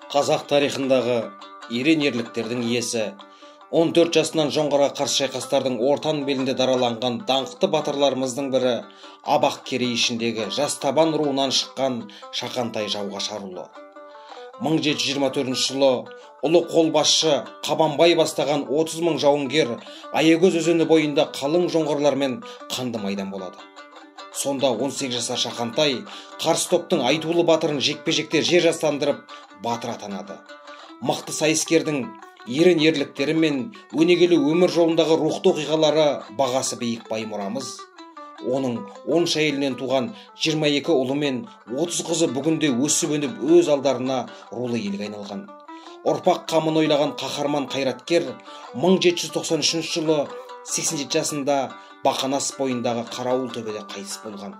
Қазақ тарихындағы ерен ерліктердің иесі, 14 жасынан жоңғарға қарсы шайқастардың ортан белінде дараланған даңқты батырларымыздың бірі Абақ керей ішіндегі жас табан руынан шыққан Шақантай Жауғашарұлы. 1724 жылы ұлы қолбасшы Қабанбай бастаған 30 мың жауынгер Аягөз өзені бойында қалың жоңғарлармен қанды майдан болады. Сонда 18 жасар Шақантай қарсы топтың айтулы батырын жекпе-жекте жер жастандырып батыр атанады. Мықты сайыскердің ерен ерліктері мен өнегелі өмір жолындағы рухты оқиғалары бағасы биік баймұрамыз. Оның 10 әйелінен туған 22 ұлы мен 30 қызы бүгінде өсіп-өніп өз алдарына рулы елге айналған. Ұрпақ қамын ойлаған қаһарман қайраткер 1793 жылы 87 жасында Бақанас бойындағы Қарауыл төбеде қайтыс болған.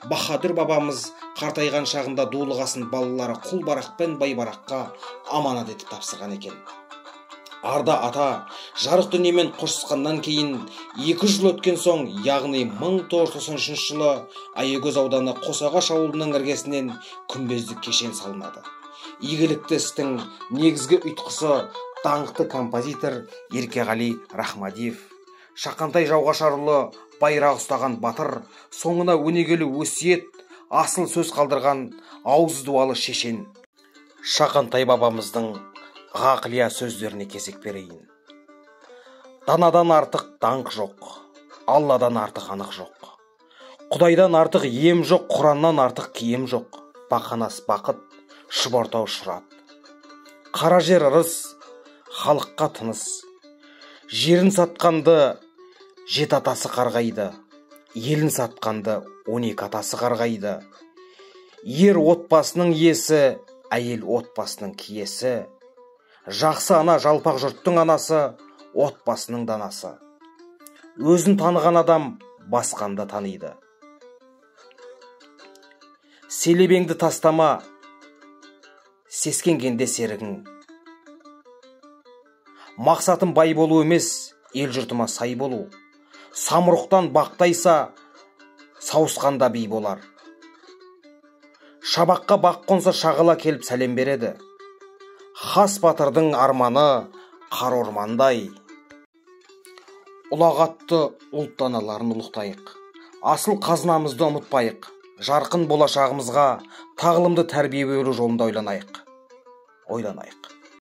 Баһадүр бабамыз қартайған шағында дулығасын балалары Құлбарақ пен Байбараққа аманат етіп тапсырған екен. Арда ата жарық дүниемен қоштасқаннан кейін 2 жыл өткен соң, яғни 1993 жылы Аягөз ауданы Қосағаш ауылының іргесінен күмбездік кешен салынады. Игілікті істің негізгі ұйытқысы даңқты композитор Еркеғали Рахмадиев. Шақантай Жауғашарұлы байрақ ұстаған батыр, соңына өнегелі өсиет, асыл сөз қалдырған ауыз дуалы шешен. Шақантай бабамыздың ғақлия сөздеріне кезек берейін. Данадан артық даңқ жоқ, Алладан артық анық жоқ. Құдайдан артық ем жоқ, Құраннан артық кием жоқ. Бақанас бақыт, Шұбартау шұрат. Қара жер ырыс, халыққа тыныс. Жерін сатқанды 7 атасы қарғайды, елін сатқанды 12 атасы қарғайды. Ер отбасының иесі, әйел отбасының киесі. Жақсы ана жалпақ жұрттың анасы, отбасының данасы. Өзін таныған адам басқанды таниды. Селебеңді тастама, сескенгенде серігің. Мақсатым бай болу емес, ел жұртыма сай болу. Самұрықтан бақтайса, сауысқанда бей болар. Шабаққа бақ қонса шағыла келіп сәлем береді. Хас батырдың арманы қар ормандай. Ұлағатты ұлт даналарын ұлықтайық. Асыл қазынамызды ұмытпайық. Жарқын болашағымызға тағылымды тәрбие беру жолында ойланайық.